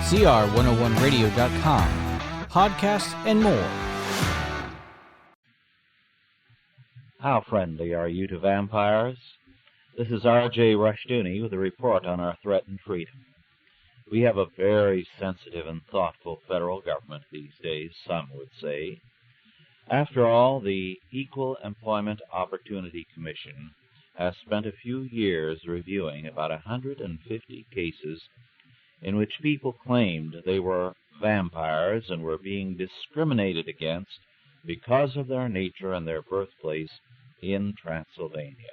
CR101radio.com, podcasts, and more. How friendly are you to vampires? This is R.J. Rushdoony with a report on our threatened freedom. We have a very sensitive and thoughtful federal government these days, some would say. After all, the Equal Employment Opportunity Commission has spent a few years reviewing about 150 cases in which people claimed they were vampires and were being discriminated against because of their nature and their birthplace in Transylvania.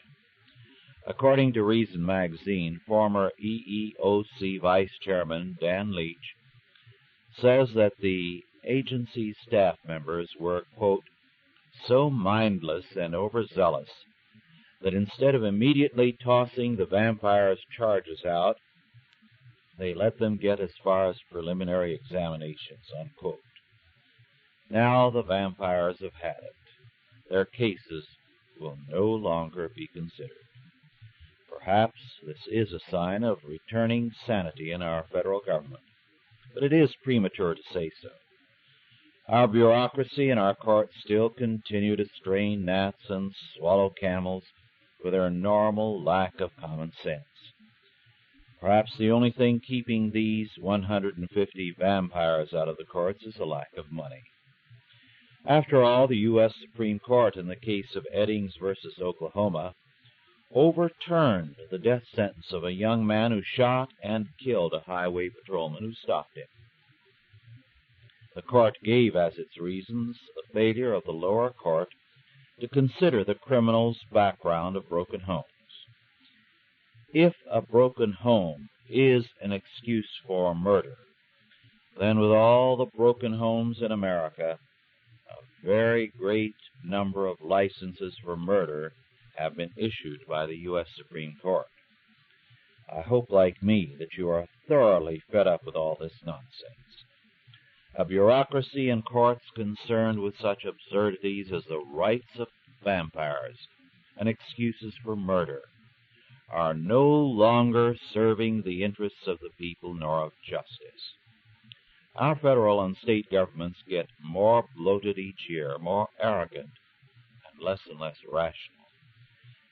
According to Reason magazine, former EEOC Vice Chairman Dan Leach says that the agency's staff members were, quote, so mindless and overzealous that instead of immediately tossing the vampires' charges out, they let them get as far as preliminary examinations, unquote. Now the vampires have had it. Their cases will no longer be considered. Perhaps this is a sign of returning sanity in our federal government, but it is premature to say so. Our bureaucracy and our courts still continue to strain gnats and swallow camels with their normal lack of common sense. Perhaps the only thing keeping these 150 vampires out of the courts is a lack of money. After all, the U.S. Supreme Court in the case of Eddings versus Oklahoma overturned the death sentence of a young man who shot and killed a highway patrolman who stopped him. The court gave as its reasons the failure of the lower court to consider the criminal's background of broken homes. If a broken home is an excuse for murder, then with all the broken homes in America, a very great number of licenses for murder have been issued by the U.S. Supreme Court. I hope, like me, that you are thoroughly fed up with all this nonsense. A bureaucracy and courts concerned with such absurdities as the rights of vampires and excuses for murder are no longer serving the interests of the people nor of justice. Our federal and state governments get more bloated each year, more arrogant, and less rational.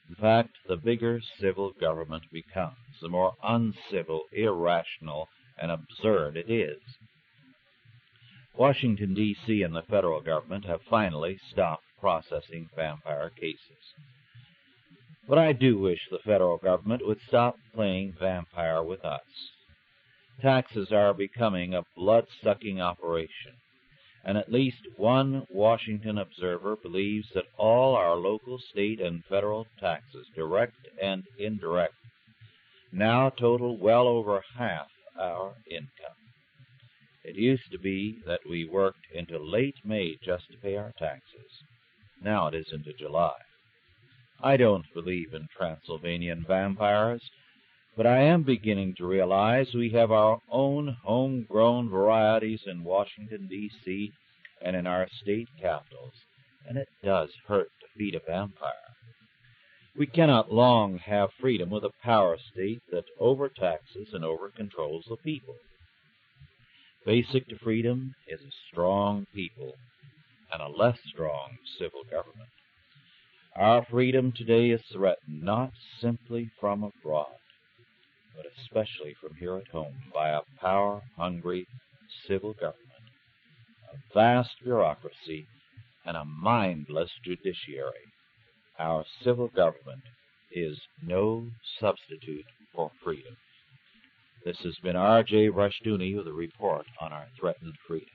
In fact, the bigger civil government becomes, the more uncivil, irrational, and absurd it is. Washington, D.C. and the federal government have finally stopped processing vampire cases. But I do wish the federal government would stop playing vampire with us. Taxes are becoming a blood-sucking operation, and at least one Washington observer believes that all our local, state, and federal taxes, direct and indirect, now total well over half our income. It used to be that we worked into late May just to pay our taxes. Now it is into July. I don't believe in Transylvanian vampires, but I am beginning to realize we have our own homegrown varieties in Washington, D.C., and in our state capitals, and it does hurt to feed a vampire. We cannot long have freedom with a power state that overtaxes and overcontrols the people. Basic to freedom is a strong people and a less strong civil government. Our freedom today is threatened not simply from abroad, but especially from here at home by a power-hungry civil government, a vast bureaucracy, and a mindless judiciary. Our civil government is no substitute for freedom. This has been R.J. Rushdoony with a report on our threatened freedom.